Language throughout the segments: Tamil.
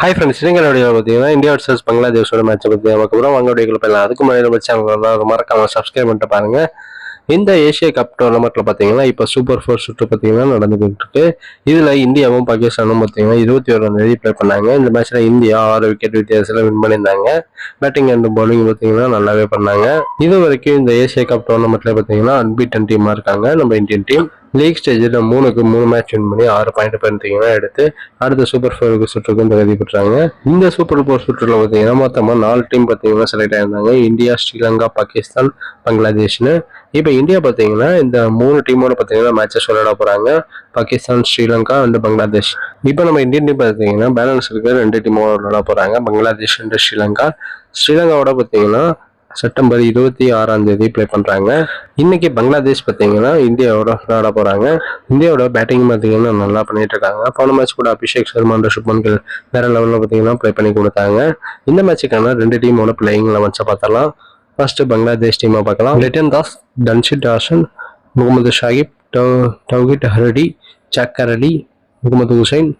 ஹாய் ஃப்ரெண்ட்ஸ், நீங்கள் பார்த்தீங்கன்னா இந்தியா வர்சஸ் பங்களாதேஷோட மேட்சை பற்றி நமக்கு அப்புறம் வாங்க வீடியோக்குள்ள போயிடலாம். அதுக்கு முன்னாடி நம்ம சேனல் மறக்காம சப்ஸ்கிரைப் பண்ணிட்டு பாருங்க. இந்த ஏசியா கப் டோர்னமெண்ட்ல பார்த்தீங்கன்னா இப்போ சூப்பர் 4 சுற்று பார்த்தீங்கன்னா நடந்துகிட்டு இருக்கு. இதில் இந்தியாவும் பாகிஸ்தானும் பார்த்தீங்கன்னா 21 ப்ளே பண்ணாங்க. இந்த மேட்ச்ல இந்தியா 6 விக்கெட் வித்தியாசத்தில் வின் பண்ணியிருந்தாங்க. பேட்டிங் அண்ட் பவுலிங் பார்த்தீங்கன்னா நல்லாவே பண்ணாங்க. இது வரைக்கும் இந்த ஏசியா கப் டோர்னமெண்ட்ல பார்த்தீங்கன்னா அன்பீட்டன் டீமாக இருக்காங்க நம்ம இந்தியன் டீம். லீக் ஸ்டேஜில் 3 மேட்ச் வின் பண்ணி 6 பாயிண்ட் பார்த்தீங்கன்னா எடுத்து அடுத்த சூப்பர் 4 சுற்றுக்கும் தகுதி பெற்றாங்க. இந்த சூப்பர் 4 சுற்றுல பார்த்தீங்கன்னா மொத்தமாக 4 டீம் பார்த்தீங்கன்னா செலக்ட் ஆயிருந்தாங்க. இந்தியா, ஸ்ரீலங்கா, பாகிஸ்தான், பங்களாதேஷ்னு. இப்போ இந்தியா பார்த்தீங்கன்னா இந்த 3 டீமோட பார்த்தீங்கன்னா மேட்சஸ் விளையாட போறாங்க. பாகிஸ்தான், ஸ்ரீலங்கா அண்ட் பங்களாதேஷ். இப்போ நம்ம இந்தியன் டீம் பார்த்தீங்கன்னா பேலன்ஸ் இருக்க 2 டீமோட விளையாட போறாங்க. பங்களாதேஷ் அண்ட் ஸ்ரீலங்கா. ஸ்ரீலங்காவோட பார்த்தீங்கன்னா செப்டம்பர் 26 ப்ளே பண்றாங்க. இன்னைக்கு பங்களாதேஷ் பார்த்தீங்கன்னா இந்தியாவோட விளையாட போறாங்க. இந்தியாவோட பேட்டிங் பார்த்தீங்கன்னா நல்லா பண்ணிட்டு இருக்காங்க. போன மேட்ச் கூட அபிஷேக் சர்மா அண்ட் சுப்மன் கில் வேற லெவலில் பார்த்தீங்கன்னா ப்ளே பண்ணி கொடுத்தாங்க. இந்த மேட்சுக்கான 2 டீமோட பிளேயிங் 11 பார்த்தலாம். ஃபர்ஸ்ட் பங்களாதேஷ் டீமை பார்க்கலாம். லிட்டன் தாஸ், டன்ஷித் ஹாசன், முகமது ஷாகிப், தௌஹித் ஹரடி, ஜக்கர் அலி, முகமது ஹுசைன்,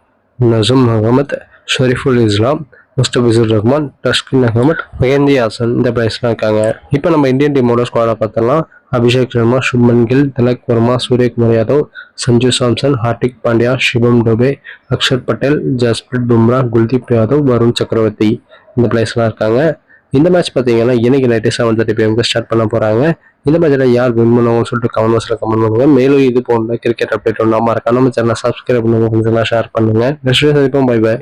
நசூம் அகமது, ஷரீஃபுல் இஸ்லாம், முஸ்தபிசுர் ரஹ்மான், தஸ்கின் அகமட், மெஹந்தி ஹாசன் இந்த பிளேஸ்லாம் இருக்காங்க. இப்போ நம்ம இந்தியன் டீமோட ஸ்குவாடை பார்த்தலாம். அபிஷேக் சர்மா, சுப்மன் கில், திலக் வர்மா, சூரியகுமார் யாதவ், சஞ்சு சாம்சன், ஹார்திக் பாண்டியா, சிவம் டுபே, அக்ஷர் பட்டேல், ஜஸ்பிரிட் பும்ரா, குல்தீப் யாதவ், வருண் சக்கரவர்த்தி இந்த பிளேஸ்லாம் இருக்காங்க. இந்த மேட்ச் பார்த்தீங்கன்னா இன்னைக்கு நைட்டு 7:30 PM ஸ்டார்ட் பண்ண போறாங்க. இந்த மேட்ச்ல யார் வின் பண்ணுவாங்கன்னு சொல்லிட்டு கமெண்ட் பாக்ஸ்ல கமெண்ட் பண்ணுங்க. மேலும் இது போன்ற கிரிக்கெட் அப்டேட் ஒன்றா மறக்காம நம்ம சேனலை சப்ஸ்கிரைப் பண்ணுங்க, ஷேர் பண்ணுங்க. நெக்ஸ்ட் வீடியோ சந்திப்போம். Bye by.